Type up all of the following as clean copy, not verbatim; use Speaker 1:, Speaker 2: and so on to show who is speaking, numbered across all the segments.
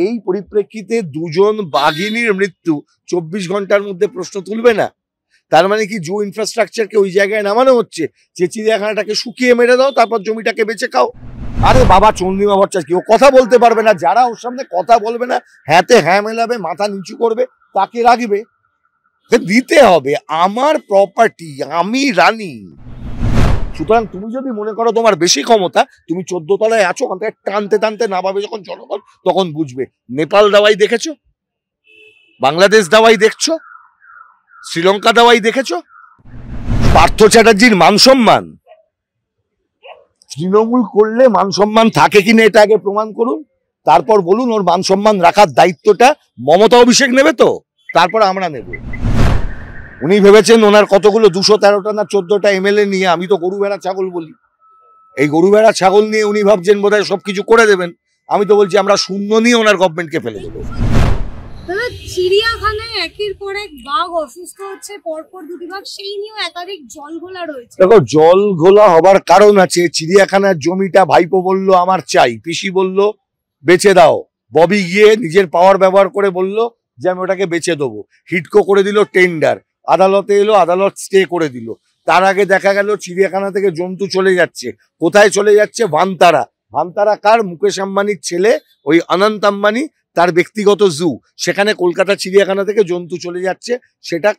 Speaker 1: এই পরিপ্রেক্ষিতে দুজন বাঘিনীর মৃত্যু 24 ঘন্টার মধ্যে প্রশ্ন তুলবে না? তার মানে কি জু ইনফ্রাস্ট্রাকচারকে ওই জায়গায় নামানো হচ্ছে যে চিড়িয়াখানাটাকে শুকিয়ে মেরে দাও, তারপর জমিটাকে বেঁচে খাও? আরে বাবা, চন্দ্রিমা ভট্টাচার্য কেউ কথা বলতে পারবে না, যারা ওর সামনে কথা বলবে না, হ্যাঁতে হ্যাঁ মেলাবে, মাথা নিচু করবে, তাকে রাখবে। দিতে হবে, আমার প্রপার্টি, আমি রানী। সুতরাং তুমি যদি মনে করো তোমার বেশি ক্ষমতা, তুমি 14 তলায় আছো, ওখান থেকে টানতে টানতে নামাবে যখন জনগণ, তখন বুঝবে। নেপাল দাওয়াই দেখেছো, বাংলাদেশ দাওয়াই দেখছো, শ্রীলঙ্কা দাওয়াই দেখেছো। পার্থ চ্যাটার্জির মান সম্মান, তৃণমূল করলে মান সম্মান থাকে কিনা এটা আগে প্রমাণ করুন, তারপর বলুন ওর মান সম্মান রাখার দায়িত্বটা মমতা অভিষেক নেবে, তো তারপর আমরা নেব। উনি ভেবেছেন ওনার কতগুলো 213টা না 14টা এমএলএ নিয়ে, আমি তো গরু ভেড়া ছাগল বলি, এই গরু ভেড়া ছাগল নিয়ে উনি ভাবছেন বোধহয় সবকিছু করে দেবেন। আমি তো বলছি আমরা শূন্য নিয়ে ওনার গভর্নমেন্টকে ফেলে দেবো।
Speaker 2: চিড়িয়াখানায় একের পর এক বাঘ অসুস্থ হচ্ছে, পরপর দুটি বাঘ, সেই নিয়েও একাধিক জল ঘোলা রয়েছে।
Speaker 1: দেখো, জল ঘোলা হবার কারণ আছে। চিড়িয়াখানার জমিটা ভাইপো বলল আমার চাই, পিসি বলল বেচে দাও, ববি গিয়ে নিজের পাওয়ার ব্যবহার করে বলল যে আমি ওটাকে বেচে দেবো, হিটকো করে দিল টেন্ডার, আদালতে এলো, আদালত স্টে করে দিল। তার আগে দেখা গেল চিড়িয়াখানা থেকে জন্তু চলে যাচ্ছে। কোথায় চলে যাচ্ছে? ভান্তারা। ভান্তারা কার? মুকেশ আম্বানির ছেলে, ওই অনন্ত আম্বানি, তার ব্যক্তিগত জু। সেখানে কলকাতা চিড়িয়াখানা থেকে জন্তু চলে যাচ্ছে, সেটা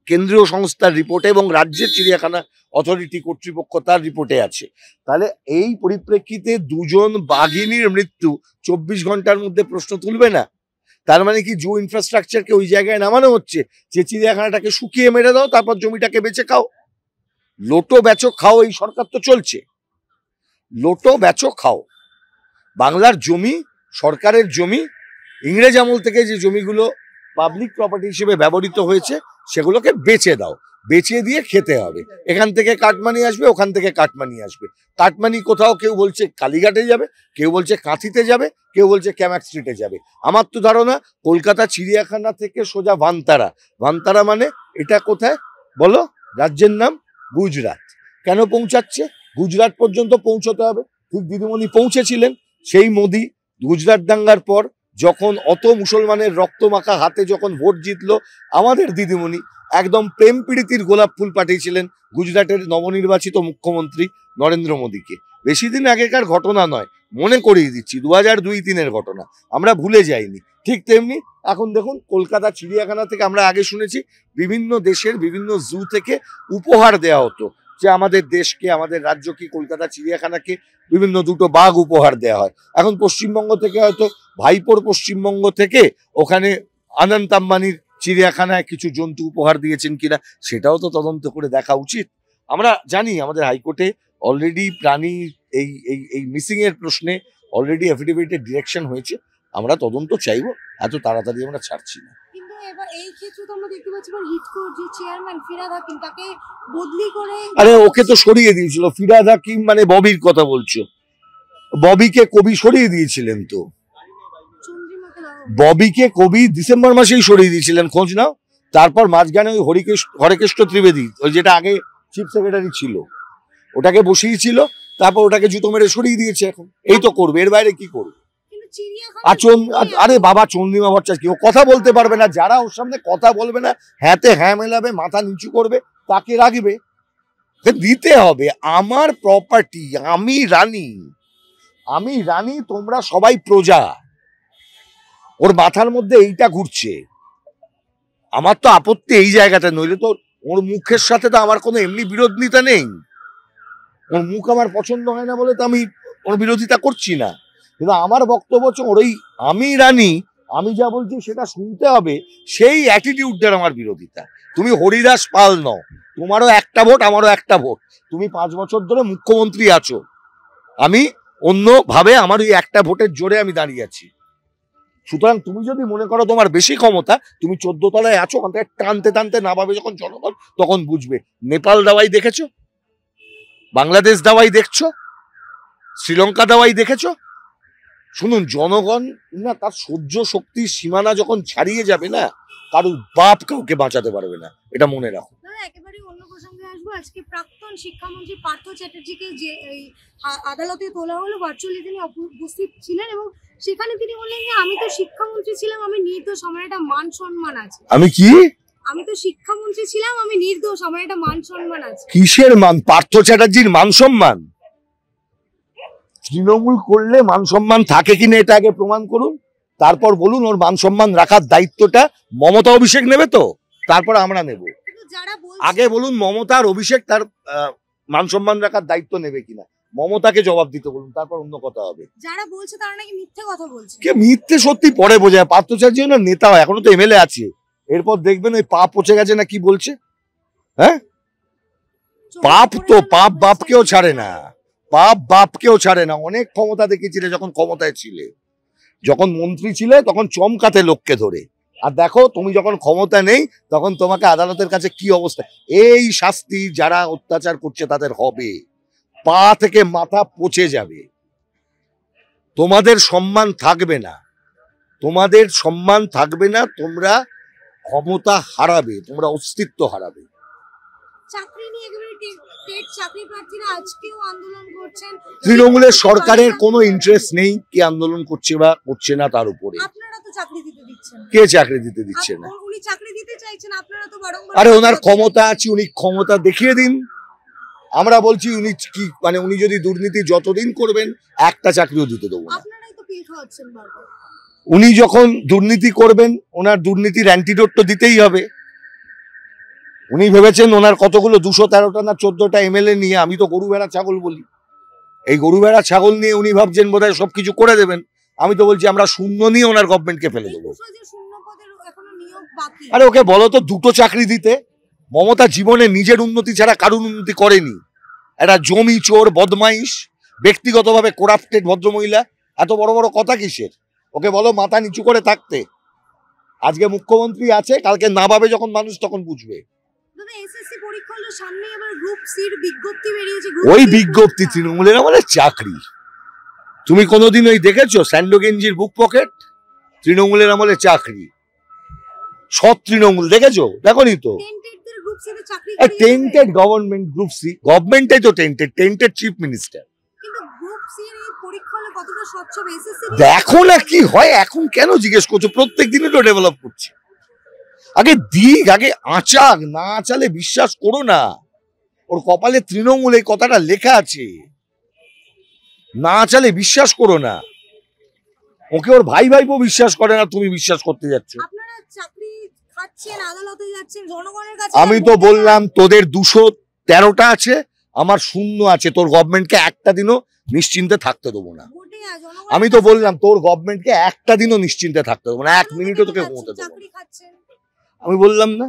Speaker 1: কেন্দ্রীয় সংস্থার রিপোর্টে এবং রাজ্যের চিড়িয়াখানা অথরিটি কর্তৃপক্ষ তার রিপোর্টে আছে। তাহলে এই পরিপ্রেক্ষিতে দুজন বাঘিনীর মৃত্যু 24 ঘন্টার মধ্যে প্রশ্ন তুলবে না? তার মানে কি জু ইনফ্রাস্ট্রাকচারকে ওই জায়গায় নামানো হচ্ছে যে চিড়িয়াখানাটাকে শুকিয়ে মেরে দাও, তারপর জমিটাকে বেঁচে খাও? লোটো বেচো খাও, এই সরকার তো চলছে। লোটো বেচো খাও। বাংলার জমি, সরকারের জমি, ইংরেজ আমল থেকে যে জমিগুলো পাবলিক প্রপার্টি হিসেবে ব্যবহৃত হয়েছে, সেগুলোকে বেচে দাও, বেচে দিয়ে খেতে হবে। এখান থেকে কাটমানি আসবে, ওখান থেকে কাটমানি আসবে। কাটমানি কোথাও কেউ বলছে কালীঘাটে যাবে, কেউ বলছে কাঁথিতে যাবে, কেউ বলছে ক্যামাক স্ট্রিটে যাবে। আমার তো ধারণা কলকাতা চিড়িয়াখানা থেকে সোজা ভান্তারা। ভান্তারা মানে এটা কোথায় বলো? রাজ্যের নাম গুজরাট। কেন পৌঁছাচ্ছে? গুজরাট পর্যন্ত পৌঁছতে হবে। ঠিক দিদিমণি পৌঁছেছিলেন। সেই মোদি গুজরাট দাঙ্গার পর যখন অত মুসলমানের রক্তমাখা হাতে যখন ভোট জিতলো, আমাদের দিদিমণি একদম প্রেম প্রীতির গোলাপ ফুল পাঠিয়েছিলেন গুজরাটের নবনির্বাচিত মুখ্যমন্ত্রী নরেন্দ্র মোদীকে। বেশি দিন আগেকার ঘটনা নয়, মনে করিয়ে দিচ্ছি, 2002-03-এর ঘটনা, আমরা ভুলে যাইনি। ঠিক তেমনি এখন দেখুন কলকাতা চিড়িয়াখানা থেকে, আমরা আগে শুনেছি বিভিন্ন দেশের বিভিন্ন জু থেকে উপহার দেওয়া হতো, যে আমাদের দেশকে, আমাদের রাজ্যকে, কলকাতা চিড়িয়াখানাকে বিভিন্ন দুটো বাঘ উপহার দেওয়া হয়। এখন পশ্চিমবঙ্গ থেকে হয়তো ভাইপোর পশ্চিমবঙ্গ থেকে ওখানে অনন্ত আম্বানির চিড়িয়াখানায় কিছু জন্তু উপহার দিয়েছেন কিনা, সেটাও তো তদন্ত করে দেখা উচিত। আমরা জানি আমাদের হাইকোর্টে অলরেডি প্রাণী এই এই এই মিসিং এর প্রশ্নে অলরেডি এফিডেভিটের ডিরেকশন হয়েছে। আমরা তদন্ত চাইবো, এত তাড়াতাড়ি আমরা ছাড়ছি না।
Speaker 2: কিন্তু এবার এই ক্ষেত্রে তো আমরা দেখতে পাচ্ছি হিটকোর যে চেয়ারম্যান ফিরহাদ হাকিম, তাকে বদলি করে,
Speaker 1: আরে ওকে তো সরিয়ে দিয়েছিল। ফিরহাদ হাকিম মানে ববির কথা বলছো? ববিকে কবি সরিয়ে দিয়েছিলেন তো। ববিকে কবি ডিসেম্বর মাসেই সরিয়ে দিয়েছিলেন, খোঁজ নাও। তারপর মাঝখানে ওই হরেকৃষ্ণ ত্রিবেদী, ওই যেটা আগে চিফ সেক্রেটারি ছিল, ওটাকে বসিয়েছিল, তারপর ওটাকে জুতো মেরে সরিয়ে দিয়েছে। এখন এই তো করবে, এর বাইরে কি করবে? আরে বাবা, চন্দ্রিমা ভট্টাচার্য কেউ কথা বলতে পারবে না, যারা ওর সামনে কথা বলবে না, হ্যাঁতে হ্যাঁ মেলাবে, মাথা নিচু করবে, তাকে রাখবে। দিতে হবে, আমার প্রপার্টি, আমি রানী, আমি রানী, তোমরা সবাই প্রজা। ওর মাথার মধ্যে এইটা ঘুরছে। আমার তো আপত্তি এই জায়গাটা, নইলে তো ওর মুখের সাথে তো আমার কোনো এমনি বিরোধিতা নেই। ওর মুখ আমার পছন্দ হয় না বলে তো আমি ওর বিরোধিতা করছি না, কিন্তু আমার বক্তব্য হচ্ছে ওর এই আমি রানী, আমি যা বলছি সেটা শুনতে হবে, সেই অ্যাটিটিউডটার আমার বিরোধিতা। তুমি হরিদাস পাল নও, তোমারও একটা ভোট, আমারও একটা ভোট। তুমি 5 বছর ধরে মুখ্যমন্ত্রী আছো, আমি অন্যভাবে আমার ওই একটা ভোটের জোরে আমি দাঁড়িয়ে আছি। সুতরাং তুমি যদি মনে করো তোমার বেশি ক্ষমতা, তুমি 14 তলায় আছো, ওখান থেকে টানতে টানতে নামাবে যখন জনগণ, তখন বুঝবে। নেপাল দাওয়াই দেখেছো, বাংলাদেশ দাওয়াই দেখছো, শ্রীলঙ্কা দাওয়াই দেখেছো। শুনুন, জনগণ না তার সহ্য শক্তির সীমানা যখন ছাড়িয়ে যাবে না, কারোর বাপ কাউকে বাঁচাতে পারবে না, এটা মনে রাখো।
Speaker 2: একেবারে অন্য প্রসঙ্গে আসবো। আসবো। আজকে প্রাক্তন শিক্ষামন্ত্রী পার্থ চ্যাটার্জিকে যে এই আদালতে তোলা হলো, ভার্চুয়ালি তিনি উপস্থিত ছিলেন এবং সেখানে তিনি বললেন যে আমি তো শিক্ষামন্ত্রী ছিলাম, আমি নির্দোষ, আমার একটা মান সম্মান আছে।
Speaker 1: আমি কি?
Speaker 2: আমি তো শিক্ষামন্ত্রী ছিলাম, আমি নির্দোষ, আমার একটা মান সম্মান আছে।
Speaker 1: কিসের মান? পার্থ চ্যাটার্জির মান সম্মান? তৃণমূল করলে মান সম্মান থাকে কিনা এটা আগে প্রমাণ করুন, তারপর বলুন ওর মান সম্মান রাখার দায়িত্বটা মমতা অভিষেক নেবে, তো তারপর আমরা নেব। আগে বলুন মমতা আর অভিষেক তার মান সম্মান রাখার দায়িত্ব নেবে কিনা, মমতাকে জবাব দিতে বলুন, তারপর অন্য কথা হবে।
Speaker 2: যারা বলছে তারা নাকি মিথ্যে কথা বলছে।
Speaker 1: কে মিথ্যে সত্যি পরে বোঝায়। পার্থ চ্যাটার্জি না নেতা হয়, এখনো তো এমএলএ আছে, এরপর দেখবেন ওই পা পচে গেছে না কি বলছে। হ্যাঁ, পাপ তো পাপ বাপকেও ছাড়ে না, পাপ বাপকেও ছাড়ে না। অনেক ক্ষমতা দেখিয়েছিলে যখন ক্ষমতায় ছিলে, যখন মন্ত্রী ছিলে তখন চমকাতে লোককে ধরে, আর দেখো তুমি যখন ক্ষমতা নেই তখন তোমাকে আদালতের কাছে কি অবস্থা। এই শাস্তি যারা অত্যাচার করছে তাদের হবে, পা থেকে মাথা পচে যাবে, তোমাদের সম্মান থাকবে না, তোমাদের সম্মান থাকবে না, তোমরা ক্ষমতা হারাবে, তোমরা অস্তিত্ব হারাবে।
Speaker 2: চাকরি নিয়ে একেবারে টেট চাকরি প্রার্থীরা আজকেও আন্দোলন করছেন।
Speaker 1: তৃণমূলের সরকারের কোনো ইন্টারেস্ট নেই কে আন্দোলন করছে বা করছে না তার উপরে।
Speaker 2: আপনারা তো চাকরি দিতে দিচ্ছেন,
Speaker 1: কে চাকরি দিতে দিচ্ছে না?
Speaker 2: উনি চাকরি দিতে চাইছেন, আপনারা তো বারংবার।
Speaker 1: আরে ওনার ক্ষমতা আছে, উনি ক্ষমতা দেখিয়ে দিন। আমরা বলছি উনি কি মানে উনি যদি দুর্নীতি যতদিন করবেন একটা চাকরিও দিতে দেবো না।
Speaker 2: আপনারাই তো পিল খাওয়াচ্ছেন বারবার।
Speaker 1: উনি যখন দুর্নীতি করবেন ওনার দুর্নীতির অ্যান্টিডোট তো দিতেই হবে। উনি ভেবেছেন ওনার কতগুলো 213টা না 14টা এমএলএ নিয়ে, আমি তো গরু ভেড়া ছাগল বলি, এই গরু ভেড়া ছাগল নিয়ে উনি ভাবছেন বোধহয় সবকিছু করে দেবেন। আমি তো বলছি আমরা শূন্য নিয়ে ওনার গভর্নমেন্টকে ফেলে দেবো। আরে ওকে বলো তো দুটো চাকরি দিতে। মমতা জীবনে নিজের উন্নতি ছাড়া কারুর উন্নতি করেনি। একটা জমি চোর, বদমাইশ, ব্যক্তিগতভাবে করাপ্টেড ভদ্রমহিলা, এত বড় বড় কথা কিসের? ওকে বলো মাথা নিচু করে থাকতে। আজকে মুখ্যমন্ত্রী আছে, কালকে না পাবে যখন মানুষ তখন বুঝবে। ওই বিজ্ঞপ্তি তৃণমূলের আমলে চাকরি। তুমি কোনোদিন ওই দেখেছো স্যান্ডো গেঞ্জির বুক পকেট? তৃণমূলের আমলে চাকরি, সৎ তৃণমূল দেখেছো? দেখোনি তো। টেন্টেড গভর্নমেন্ট গ্রুপ সি, গভর্নমেন্টটাই তো টেন্টেড, টেন্টেড চিফ মিনিস্টার। দেখো না কি হয় এখন, কেন জিজ্ঞেস করছো? প্রত্যেক দিনই তো ডেভেলপ করছে। আগে দিক, আগে আচাক, না আচালে বিশ্বাস করো না। ওর কপালে তৃণমূল এই কথাটা লেখা আছে, না আচালে বিশ্বাস করো না। ওকে ওর ভাই ভাইপো বিশ্বাস করে না, তুমি বিশ্বাস করতে যাচ্ছ। আমি তো বললাম তোদের 213টা আছে, আমার 0 আছে। তোর গভর্নমেন্টকে একটা দিনও নিশ্চিন্তে থাকতে দেবো না। আমি তো বললাম তোর গভর্নমেন্টকে একটা দিনও নিশ্চিন্তে থাকতে দেবো না, 1 মিনিটও তোকে ঘুমোতে দেবো না। আমি বললাম না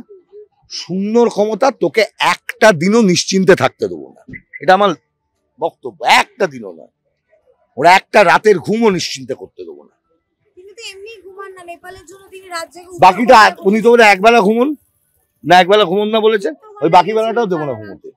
Speaker 1: 0 ক্ষমতা, তোকে একটা দিনও নিশ্চিন্তে থাকতে দেবো না, এটা আমার বক্তব্য। একটা দিনও না, ওরা একটা রাতের ঘুমও নিশ্চিন্তে করতে দেবো না। বাকিটা উনি তো বলে একবেলা ঘুমন না, একবেলা ঘুমন না বলেছে, ওই বাকি বেলাটাও দেবো না ঘুমোতে।